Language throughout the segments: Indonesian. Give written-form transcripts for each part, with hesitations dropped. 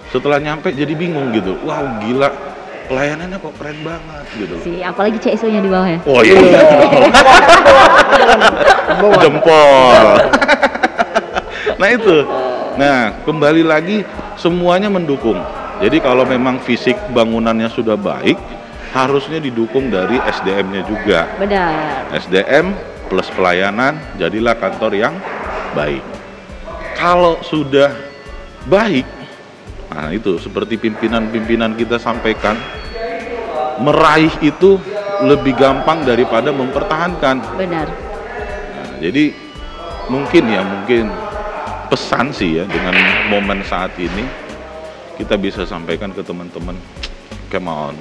Setelah nyampe jadi bingung gitu. Wow, gila. Pelayanannya kok keren banget gitu. Apalagi CSO-nya di bawah ya. Oh iya. Jempol. Nah itu. Nah, kembali lagi semuanya mendukung. Jadi kalau memang fisik bangunannya sudah baik, harusnya didukung dari SDM-nya juga. Benar. SDM plus pelayanan, jadilah kantor yang baik. Kalau sudah baik, nah itu seperti pimpinan-pimpinan kita sampaikan, meraih itu lebih gampang daripada mempertahankan. Benar. Nah, jadi mungkin pesan sih ya dengan momen saat ini kita bisa sampaikan ke teman-teman, come on,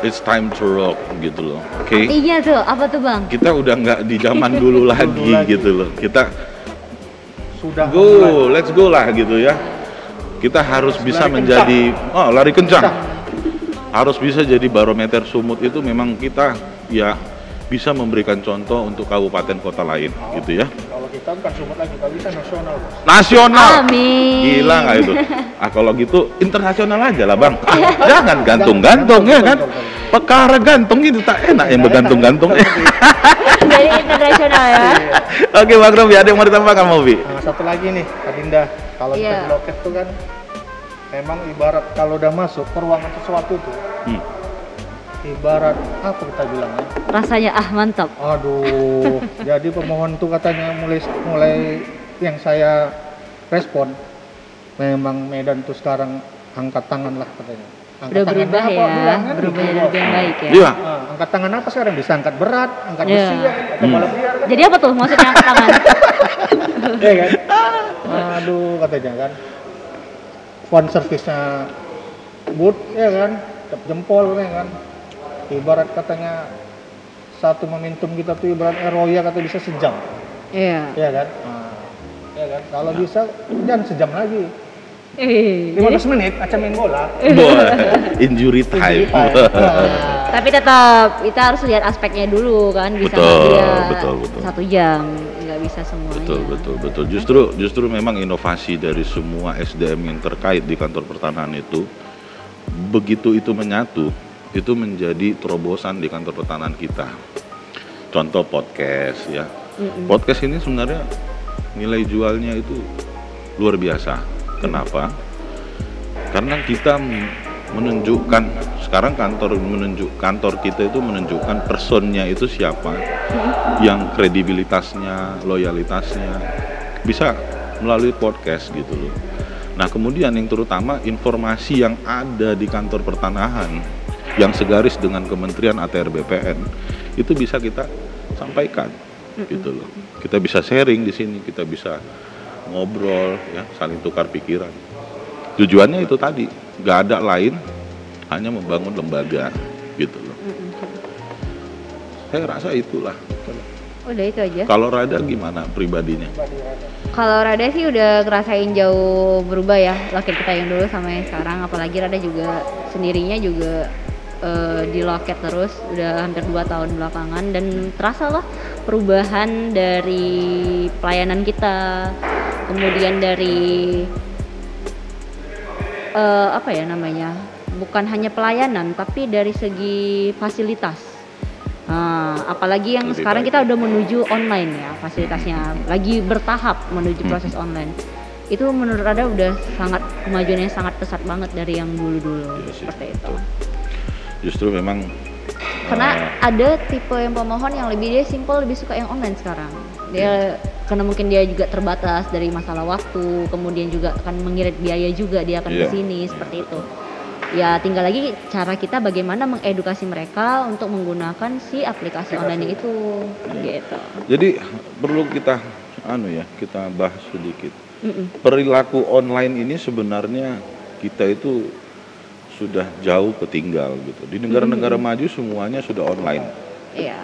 it's time to rock gitu loh, oke? Okay? Iya tuh, apa tuh bang? Kita udah nggak di zaman dulu lagi gitu loh, kita sudah let's go lah gitu ya. Kita harus bisa menjadi lari kencang. Harus bisa jadi barometer Sumut itu memang kita ya bisa memberikan contoh untuk kabupaten kota lain gitu ya. Kalau kita bukan Sumut lagi, kalau bisa nasional, Bos. Nasional. Amin. Gila nggak itu? Kalau gitu internasional aja lah bang. Jangan gantung-gantung ya kan. Perkara gantung itu tak enak yang bergantung-gantung. Jadi internasional ya. Oke Bang Robi, ada yang mau ditambahkan Mobi? Nah, satu lagi nih, Adinda. Kalau kita di loket tuh kan memang ibarat kalau udah masuk ke ruangan sesuatu tuh, ibarat apa kita bilangnya? Rasanya mantap. Aduh, jadi pemohon tuh katanya mulai yang saya respon, memang Medan tuh sekarang angkat tangan lah katanya. Udah berubah ya, berubah jadi lebih yang baik ya. Iya. Angkat tangan apa sekarang? Bisa angkat berat, angkat besi, atau balap liar kan? Jadi apa tuh maksudnya angkat tangan? Iya kan? Aduh katanya kan. Phone service-nya good ya kan, jempol ya kan. Ibarat katanya satu momentum kita tuh ibarat Eroya kata bisa sejam. Iya. Iya kan? Iya kan? Kalau bisa jangan sejam lagi. 15 Jadi, menit aca main bola. Injury time. tapi tetap kita harus lihat aspeknya dulu kan, bisa betul. 1 jam, nggak bisa semuanya. Betul. Justru memang inovasi dari semua SDM yang terkait di kantor pertanahan itu, begitu itu menyatu, itu menjadi terobosan di kantor pertanahan kita. Contoh podcast ya. Podcast ini sebenarnya nilai jualnya itu luar biasa. Kenapa? Karena kita menunjukkan sekarang kantor kita itu menunjukkan personnya itu siapa, yang kredibilitasnya, loyalitasnya bisa melalui podcast gitu loh. Nah kemudian yang terutama informasi yang ada di kantor pertanahan yang segaris dengan Kementerian ATR BPN itu bisa kita sampaikan gitu loh. Kita bisa sharing di sini, kita bisa ngobrol ya, saling tukar pikiran. Tujuannya itu tadi, nggak ada lain, hanya membangun lembaga gitu loh. Saya rasa itulah. Udah itu aja. Kalau Rada gimana pribadinya? Kalau Rada sih udah ngerasain jauh berubah ya, loket kita yang dulu sama yang sekarang. Apalagi Rada juga sendirinya juga di loket terus udah hampir 2 tahun belakangan, dan terasa lah perubahan dari pelayanan kita, kemudian dari apa ya namanya, bukan hanya pelayanan tapi dari segi fasilitas. Apalagi yang lebih sekarang baik. Kita udah menuju online ya, fasilitasnya lagi bertahap menuju proses online. Itu menurut Rada udah sangat kemajuannya sangat pesat banget dari yang dulu-dulu seperti itu. Justru memang karena ada tipe yang pemohon yang dia simple, lebih suka yang online sekarang. Dia karena mungkin dia juga terbatas dari masalah waktu, kemudian juga akan mengirit biaya juga dia akan ke sini seperti itu. Ya tinggal lagi cara kita bagaimana mengedukasi mereka untuk menggunakan si aplikasi online itu gitu. Jadi perlu kita kita bahas sedikit. Perilaku online ini sebenarnya kita itu sudah jauh ketinggal gitu. Di negara-negara maju semuanya sudah online. Iya.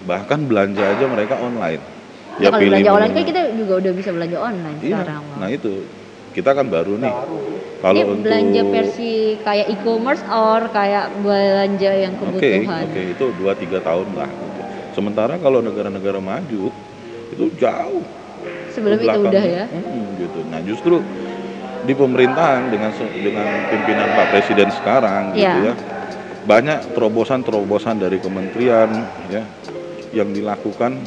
Bahkan belanja aja mereka online. Ya kalau belanja online kan kita juga udah bisa belanja online sekarang. Nah itu. Kita kan baru nih. Kalau Ini untuk belanja versi kayak e-commerce or kayak belanja yang kebutuhan? Oke, itu 2-3 tahun lah. Gitu. Sementara kalau negara-negara maju itu jauh Sebelum ke itu belakang. udah ya? Gitu. Nah justru di pemerintahan dengan pimpinan Pak Presiden sekarang gitu Iya. ya, banyak terobosan-terobosan dari kementerian ya yang dilakukan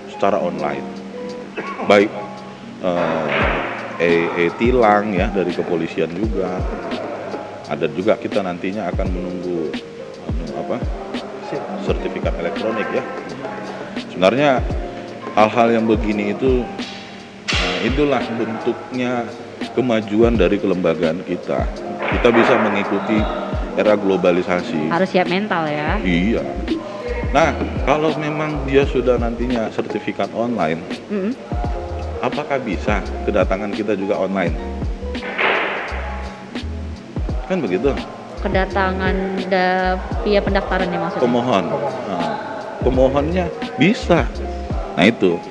secara online, baik tilang ya dari kepolisian juga. Ada juga kita nantinya akan menunggu sertifikat elektronik ya. Sebenarnya hal-hal yang begini itu itulah bentuknya kemajuan dari kelembagaan kita. Kita bisa mengikuti era globalisasi. Harus siap mental ya. Iya. Nah, kalau memang dia sudah nantinya sertifikat online, apakah bisa kedatangan kita juga online? Kan begitu. Kedatangan via pendaftaran ya maksudnya? Pemohon. Nah, pemohonnya bisa. Nah itu,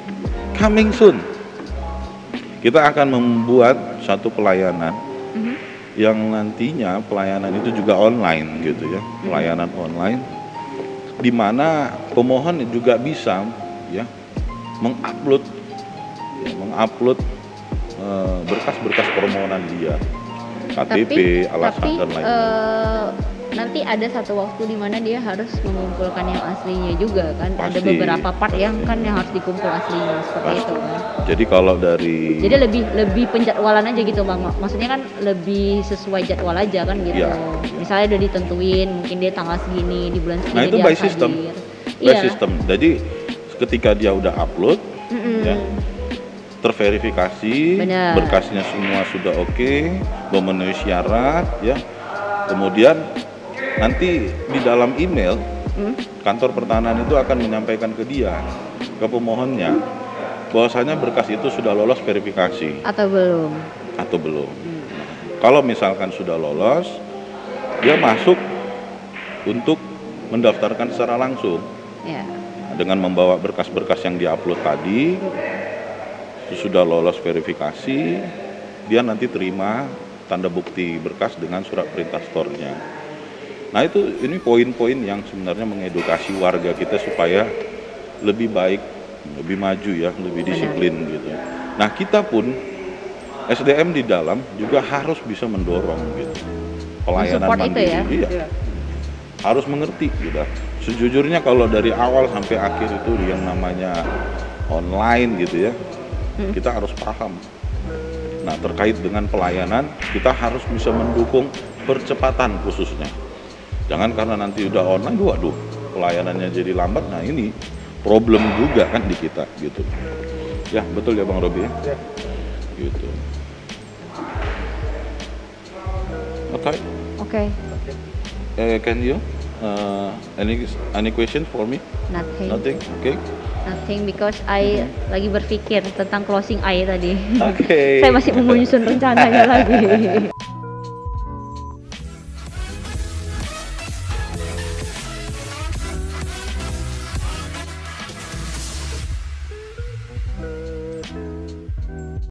coming soon. Kita akan membuat satu pelayanan yang nantinya pelayanan itu juga online gitu ya, pelayanan online, di mana pemohon juga bisa ya mengupload berkas-berkas permohonan dia, KTP, alasan dan lain-lain. Nanti ada satu waktu di mana dia harus mengumpulkan yang aslinya juga kan. Ada Pasti, beberapa part yang pasti. kan yang harus dikumpul aslinya seperti Pasti. itu kan. Jadi kalau dari Jadi lebih penjadwalan aja gitu Bang. Maksudnya kan lebih sesuai jadwal aja kan gitu. Iya. Misalnya udah ditentuin mungkin dia tanggal segini di bulan segini Nah itu dia by harus system, hadir. by Iya. system. Jadi ketika dia udah upload, ya, terverifikasi, Benar. berkasnya semua sudah oke, memenuhi syarat, ya. Kemudian nanti di dalam email kantor pertanahan itu akan menyampaikan ke dia, ke pemohonnya, bahwasanya berkas itu sudah lolos verifikasi Atau belum? atau belum. Kalau misalkan sudah lolos, dia masuk untuk mendaftarkan secara langsung Ya. dengan membawa berkas-berkas yang diupload tadi. Sudah lolos verifikasi, dia nanti terima tanda bukti berkas dengan surat perintah store-nya. Nah itu ini poin-poin yang sebenarnya mengedukasi warga kita supaya lebih baik, lebih maju ya, lebih disiplin gitu. Nah kita pun SDM di dalam juga harus bisa mendorong gitu pelayanan Mensupport itu mandiri. ya? Iya. Harus mengerti gitu. Sejujurnya kalau dari awal sampai akhir itu yang namanya online gitu ya, kita harus paham. Nah terkait dengan pelayanan kita harus bisa mendukung percepatan khususnya. Jangan karena nanti udah online, waduh pelayanannya jadi lambat. Nah ini problem juga kan di kita gitu. Ya betul ya Bang Robi ya. Gitu. Okay. Oke. Can you any question for me? Nothing. Nothing. Okay. Nothing because I lagi berpikir tentang closing I tadi. Oke. Saya masih menyusun rencananya lagi.